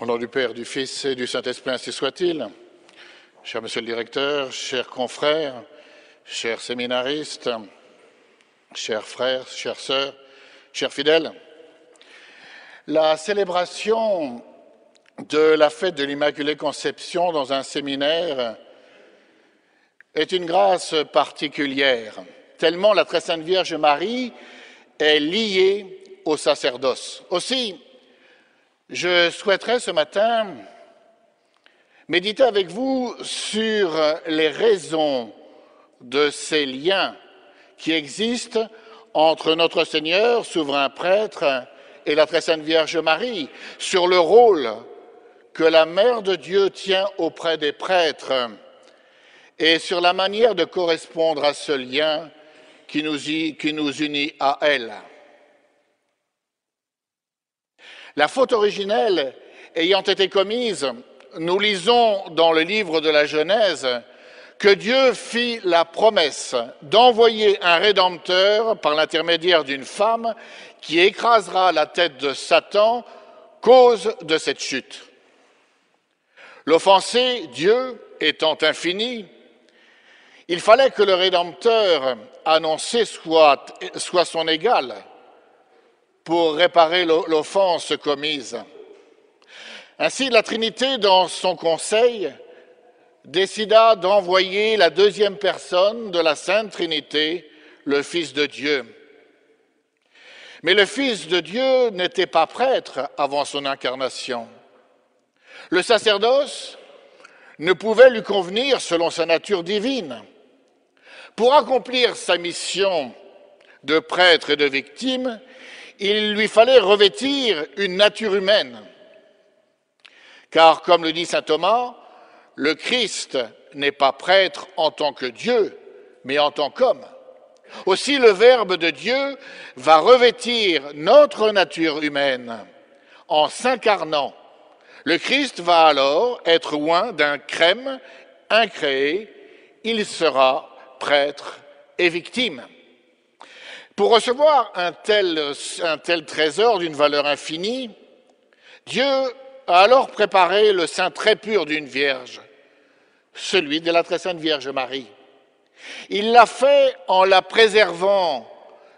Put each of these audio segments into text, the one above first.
Au nom du Père, du Fils et du Saint-Esprit, ainsi soit-il. Cher Monsieur le Directeur, chers confrères, chers séminaristes, chers frères, chères sœurs, chers fidèles, la célébration de la fête de l'Immaculée Conception dans un séminaire est une grâce particulière, tellement la Très Sainte Vierge Marie est liée au sacerdoce. Aussi, je souhaiterais ce matin méditer avec vous sur les raisons de ces liens qui existent entre notre Seigneur, souverain prêtre, et la Très Sainte Vierge Marie, sur le rôle que la Mère de Dieu tient auprès des prêtres et sur la manière de correspondre à ce lien qui nous unit à elle. La faute originelle ayant été commise, nous lisons dans le livre de la Genèse que Dieu fit la promesse d'envoyer un Rédempteur par l'intermédiaire d'une femme qui écrasera la tête de Satan, cause de cette chute. L'offensé, Dieu, étant infini, il fallait que le Rédempteur annoncé soit son égal pour réparer l'offense commise. Ainsi, la Trinité, dans son conseil, décida d'envoyer la deuxième personne de la Sainte Trinité, le Fils de Dieu. Mais le Fils de Dieu n'était pas prêtre avant son incarnation. Le sacerdoce ne pouvait lui convenir selon sa nature divine. Pour accomplir sa mission de prêtre et de victime, il lui fallait revêtir une nature humaine. Car, comme le dit saint Thomas, le Christ n'est pas prêtre en tant que Dieu, mais en tant qu'homme. Aussi, le Verbe de Dieu va revêtir notre nature humaine en s'incarnant. Le Christ va alors être oint d'un crème incréé, il sera prêtre et victime. Pour recevoir un tel trésor d'une valeur infinie, Dieu a alors préparé le sein très pur d'une vierge, celui de la Très Sainte Vierge Marie. Il l'a fait en la préservant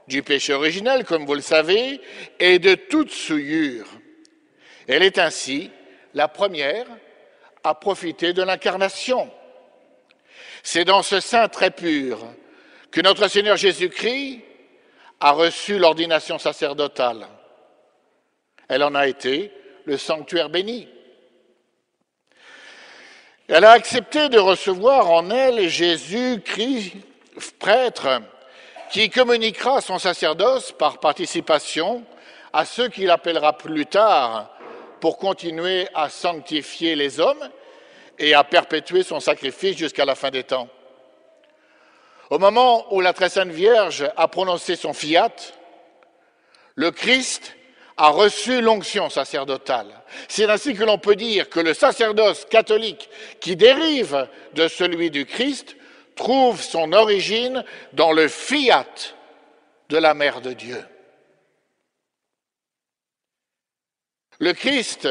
du péché originel, comme vous le savez, et de toute souillure. Elle est ainsi la première à profiter de l'incarnation. C'est dans ce sein très pur que notre Seigneur Jésus-Christ a reçu l'ordination sacerdotale. Elle en a été le sanctuaire béni. Elle a accepté de recevoir en elle Jésus-Christ, prêtre, qui communiquera son sacerdoce par participation à ceux qu'il appellera plus tard pour continuer à sanctifier les hommes et à perpétuer son sacrifice jusqu'à la fin des temps. Au moment où la Très Sainte Vierge a prononcé son fiat, le Christ a reçu l'onction sacerdotale. C'est ainsi que l'on peut dire que le sacerdoce catholique qui dérive de celui du Christ trouve son origine dans le fiat de la Mère de Dieu. Le Christ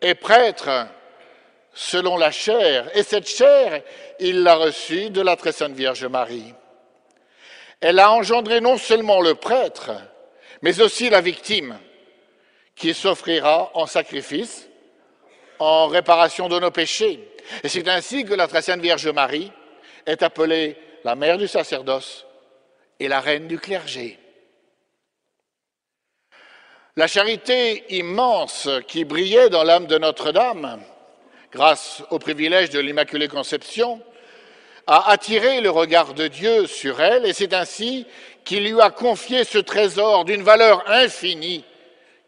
est prêtre selon la chair, et cette chair, il l'a reçue de la Très Sainte Vierge Marie. Elle a engendré non seulement le prêtre, mais aussi la victime, qui s'offrira en sacrifice, en réparation de nos péchés. Et c'est ainsi que la Très Sainte Vierge Marie est appelée la mère du sacerdoce et la reine du clergé. La charité immense qui brillait dans l'âme de Notre-Dame, grâce au privilège de l'Immaculée Conception, a attiré le regard de Dieu sur elle, et c'est ainsi qu'il lui a confié ce trésor d'une valeur infinie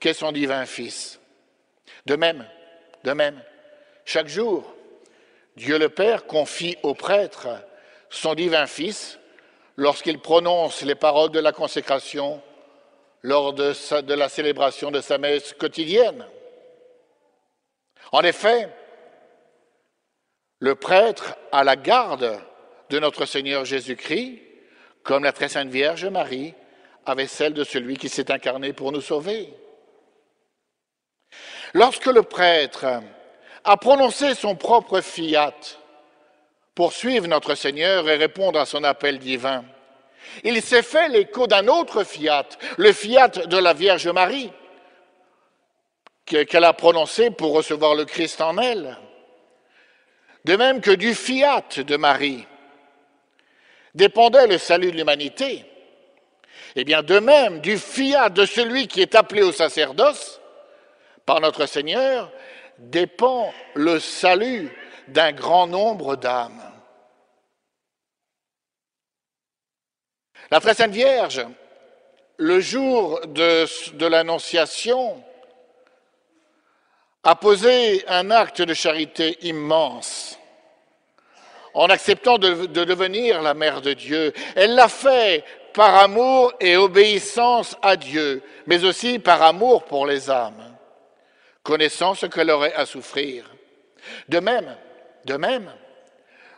qu'est son divin Fils. De même, chaque jour, Dieu le Père confie au prêtre son divin Fils lorsqu'il prononce les paroles de la consécration lors de la célébration de sa messe quotidienne. En effet, le prêtre a la garde de notre Seigneur Jésus-Christ, comme la Très Sainte Vierge Marie avait celle de celui qui s'est incarné pour nous sauver. Lorsque le prêtre a prononcé son propre fiat pour suivre notre Seigneur et répondre à son appel divin, il s'est fait l'écho d'un autre fiat, le fiat de la Vierge Marie, qu'elle a prononcé pour recevoir le Christ en elle. De même que du fiat de Marie dépendait le salut de l'humanité, et bien de même du fiat de celui qui est appelé au sacerdoce par notre Seigneur dépend le salut d'un grand nombre d'âmes. La très sainte Vierge, le jour de l'Annonciation, a posé un acte de charité immense en acceptant de devenir la mère de Dieu. Elle l'a fait par amour et obéissance à Dieu, mais aussi par amour pour les âmes, connaissant ce qu'elle aurait à souffrir. De même,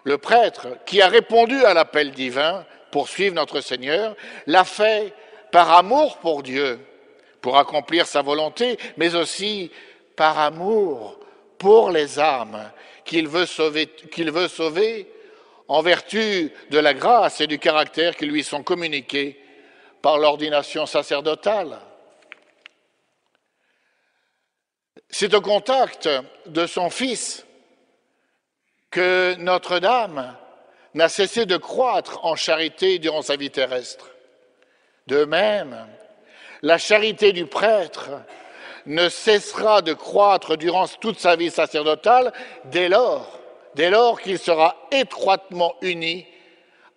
le prêtre qui a répondu à l'appel divin pour suivre notre Seigneur l'a fait par amour pour Dieu, pour accomplir sa volonté, mais aussi par amour pour les âmes qu'il veut sauver en vertu de la grâce et du caractère qui lui sont communiqués par l'ordination sacerdotale. C'est au contact de son Fils que Notre-Dame n'a cessé de croître en charité durant sa vie terrestre. De même, la charité du prêtre ne cessera de croître durant toute sa vie sacerdotale dès lors qu'il sera étroitement uni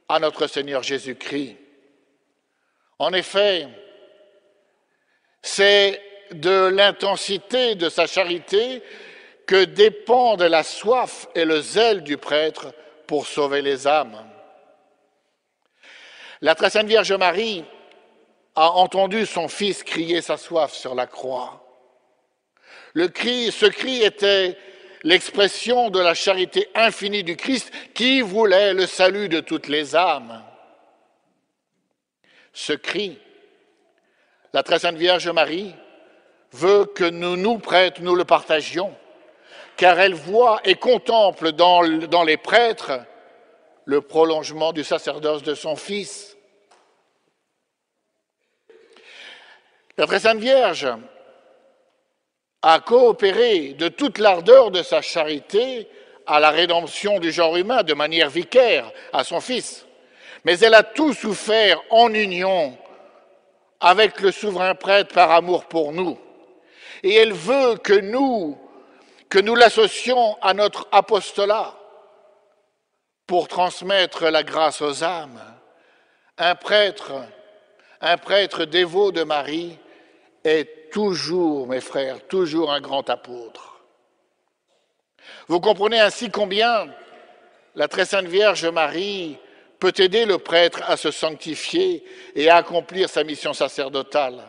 à notre Seigneur Jésus-Christ. En effet, c'est de l'intensité de sa charité que dépendent la soif et le zèle du prêtre pour sauver les âmes. La très sainte Vierge Marie a entendu son Fils crier sa soif sur la croix. Ce cri était l'expression de la charité infinie du Christ qui voulait le salut de toutes les âmes. Ce cri, la très sainte Vierge Marie veut que nous prêtres, nous le partagions, car elle voit et contemple dans les prêtres le prolongement du sacerdoce de son Fils. La très sainte Vierge a coopéré de toute l'ardeur de sa charité à la rédemption du genre humain de manière vicaire à son Fils. Mais elle a tout souffert en union avec le souverain prêtre par amour pour nous. Et elle veut que nous l'associons à notre apostolat pour transmettre la grâce aux âmes. Un prêtre dévot de Marie est toujours, mes frères, toujours un grand apôtre. Vous comprenez ainsi combien la très sainte Vierge Marie peut aider le prêtre à se sanctifier et à accomplir sa mission sacerdotale.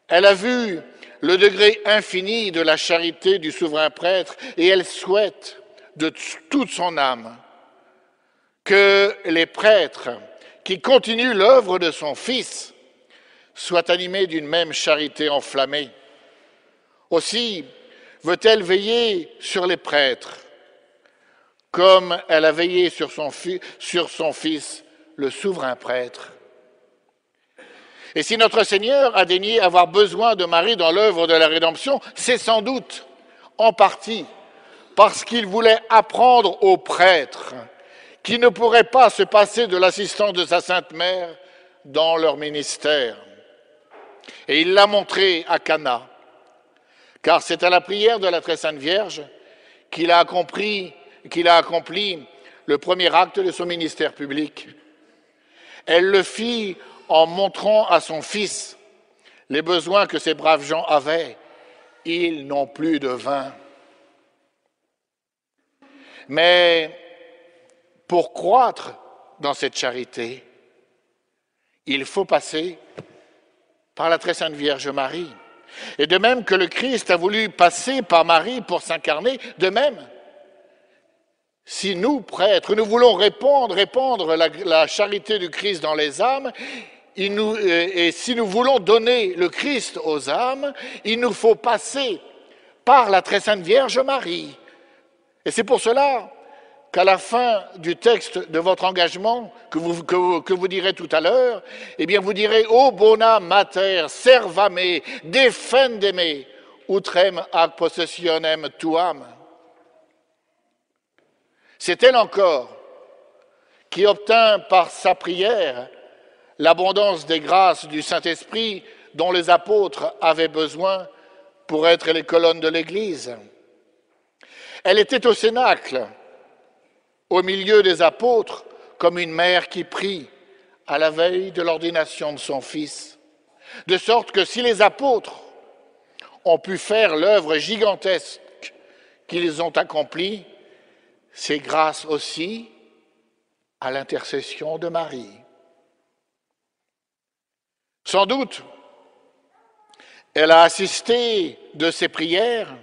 Elle a vu le degré infini de la charité du souverain prêtre et elle souhaite de toute son âme que les prêtres qui continuent l'œuvre de son Fils soient animés d'une même charité enflammée. Aussi veut-elle veiller sur les prêtres comme elle a veillé sur son Fils, le souverain prêtre. Et si notre Seigneur a daigné avoir besoin de Marie dans l'œuvre de la rédemption, c'est sans doute, en partie, parce qu'il voulait apprendre aux prêtres qui ne pourraient pas se passer de l'assistance de sa Sainte Mère dans leur ministère. Et il l'a montré à Cana, car c'est à la prière de la Très Sainte Vierge qu'il a accompli le premier acte de son ministère public. Elle le fit en montrant à son Fils les besoins que ces braves gens avaient. Ils n'ont plus de vin. Mais pour croître dans cette charité, il faut passer par la Très Sainte Vierge Marie. Et de même que le Christ a voulu passer par Marie pour s'incarner, de même, si nous, prêtres, nous voulons répandre la charité du Christ dans les âmes, et si nous voulons donner le Christ aux âmes, il nous faut passer par la très sainte Vierge Marie. Et c'est pour cela qu'à la fin du texte de votre engagement, que vous direz tout à l'heure, eh bien vous direz « O bona mater, servame, defendeme, utrem ac possessionem tuam ». C'est elle encore qui obtint par sa prière l'abondance des grâces du Saint-Esprit dont les apôtres avaient besoin pour être les colonnes de l'Église. Elle était au cénacle, au milieu des apôtres, comme une mère qui prie à la veille de l'ordination de son Fils. De sorte que si les apôtres ont pu faire l'œuvre gigantesque qu'ils ont accomplie, c'est grâce aussi à l'intercession de Marie. Sans doute, elle a assisté de ses prières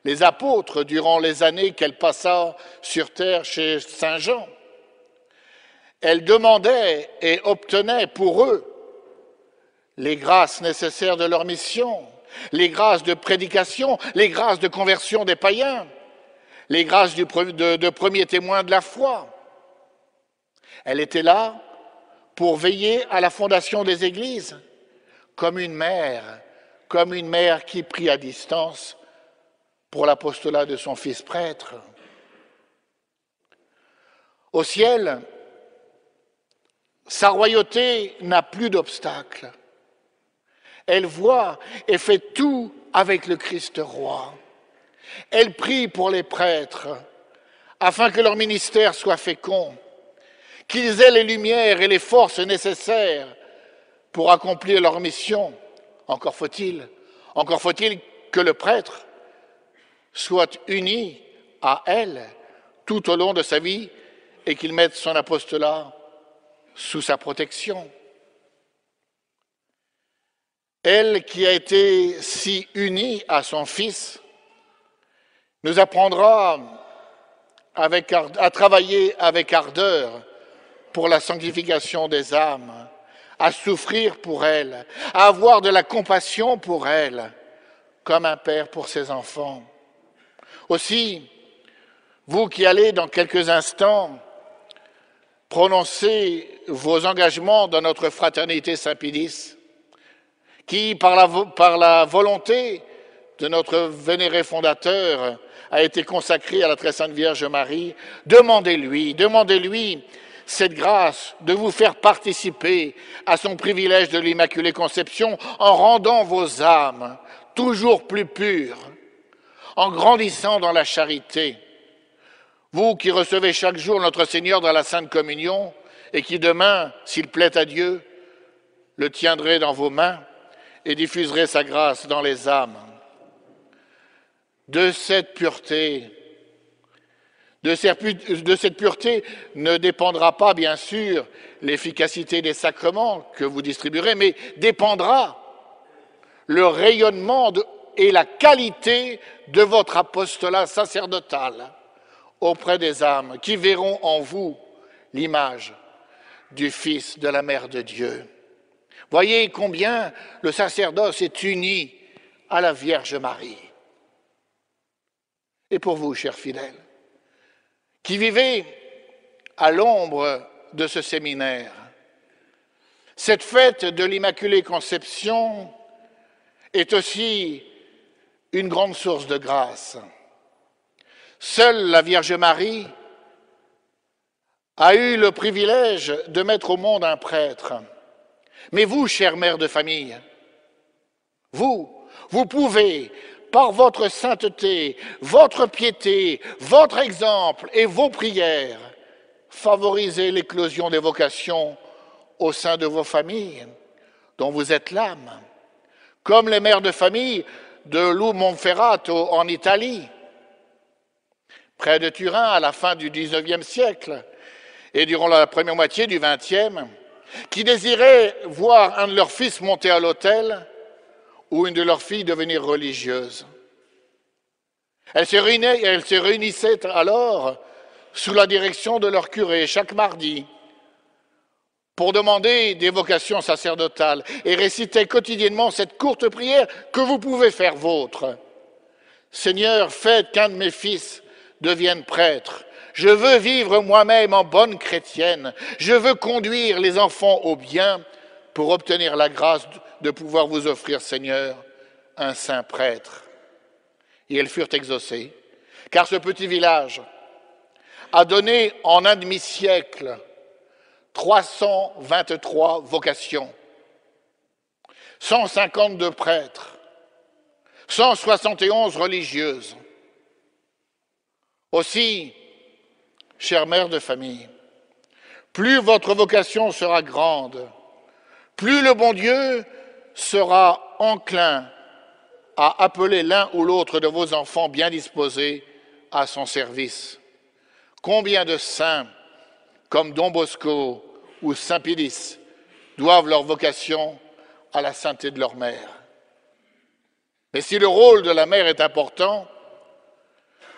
les apôtres durant les années qu'elle passa sur terre chez Saint Jean. Elle demandait et obtenait pour eux les grâces nécessaires de leur mission, les grâces de prédication, les grâces de conversion des païens, les grâces de premiers témoins de la foi. Elle était là pour veiller à la fondation des églises, comme une mère qui prie à distance pour l'apostolat de son fils prêtre. Au ciel, sa royauté n'a plus d'obstacles. Elle voit et fait tout avec le Christ roi. Elle prie pour les prêtres afin que leur ministère soit fécond, qu'ils aient les lumières et les forces nécessaires pour accomplir leur mission. Encore faut-il que le prêtre soit uni à elle tout au long de sa vie et qu'il mette son apostolat sous sa protection. Elle qui a été si unie à son Fils nous apprendra à travailler avec ardeur pour la sanctification des âmes, à souffrir pour elles, à avoir de la compassion pour elles, comme un père pour ses enfants. Aussi, vous qui allez dans quelques instants prononcer vos engagements dans notre fraternité Saint-Pédis, qui, par la volonté de notre vénéré fondateur, a été consacré à la très sainte Vierge Marie, demandez-lui cette grâce de vous faire participer à son privilège de l'Immaculée Conception en rendant vos âmes toujours plus pures, en grandissant dans la charité. Vous qui recevez chaque jour notre Seigneur dans la Sainte Communion et qui demain, s'il plaît à Dieu, le tiendrez dans vos mains et diffuserez sa grâce dans les âmes. De cette pureté ne dépendra pas, bien sûr, l'efficacité des sacrements que vous distribuerez, mais dépendra le rayonnement et la qualité de votre apostolat sacerdotal auprès des âmes qui verront en vous l'image du Fils de la Mère de Dieu. Voyez combien le sacerdoce est uni à la Vierge Marie. Et pour vous, chers fidèles, qui vivez à l'ombre de ce séminaire, cette fête de l'Immaculée Conception est aussi une grande source de grâce. Seule la Vierge Marie a eu le privilège de mettre au monde un prêtre. Mais vous, chère mère de famille, vous pouvez, par votre sainteté, votre piété, votre exemple et vos prières, favoriser l'éclosion des vocations au sein de vos familles, dont vous êtes l'âme, comme les mères de famille de Lou Monferrato en Italie, près de Turin à la fin du XIXe siècle et durant la première moitié du XXe, qui désiraient voir un de leurs fils monter à l'autel ou une de leurs filles devenir religieuse. Elles se réunissaient alors sous la direction de leur curé chaque mardi pour demander des vocations sacerdotales et récitaient quotidiennement cette courte prière que vous pouvez faire vôtre. Seigneur, faites qu'un de mes fils devienne prêtre. Je veux vivre moi-même en bonne chrétienne. Je veux conduire les enfants au bien pour obtenir la grâce de pouvoir vous offrir, Seigneur, un saint prêtre. » Et elles furent exaucées, car ce petit village a donné en un demi-siècle 323 vocations, 152 prêtres, 171 religieuses. Aussi, chère mère de famille, plus votre vocation sera grande, plus le bon Dieu sera enclin à appeler l'un ou l'autre de vos enfants bien disposés à son service. Combien de saints, comme Don Bosco ou Saint Pédis, doivent leur vocation à la sainteté de leur mère. Mais si le rôle de la mère est important,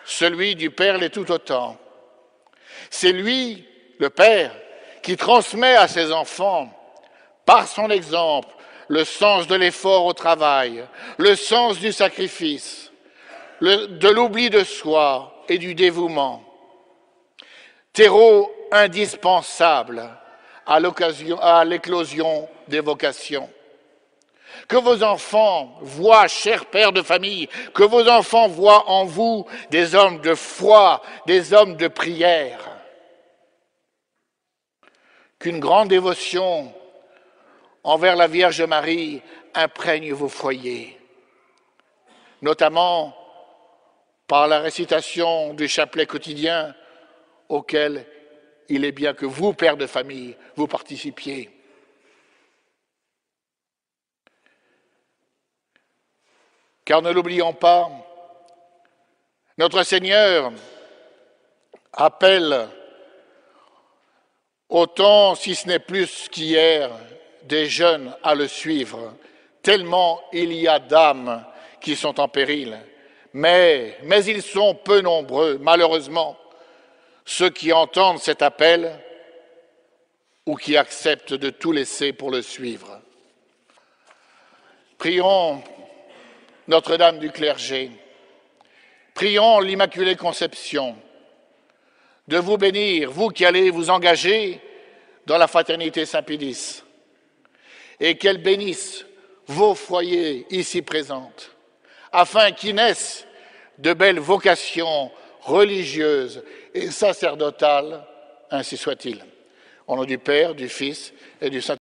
celui du père l'est tout autant. C'est lui, le père, qui transmet à ses enfants, par son exemple, le sens de l'effort au travail, le sens du sacrifice, de l'oubli de soi et du dévouement. Terreau indispensable à l'éclosion des vocations. Que vos enfants voient, chers pères de famille, que vos enfants voient en vous des hommes de foi, des hommes de prière. Qu'une grande dévotion envers la Vierge Marie imprègne vos foyers, notamment par la récitation du chapelet quotidien auquel il est bien que vous, pères de famille, vous participiez. Car ne l'oublions pas, notre Seigneur appelle autant, si ce n'est plus qu'hier, des jeunes à le suivre, tellement il y a d'âmes qui sont en péril. Mais ils sont peu nombreux, malheureusement, ceux qui entendent cet appel ou qui acceptent de tout laisser pour le suivre. Prions Notre-Dame du clergé, prions l'Immaculée Conception de vous bénir, vous qui allez vous engager dans la fraternité Saint-Pédis, et qu'elle bénisse vos foyers ici présentes, afin qu'y naissent de belles vocations religieuses et sacerdotales, ainsi soit-il. Au nom du Père, du Fils et du Saint-Esprit.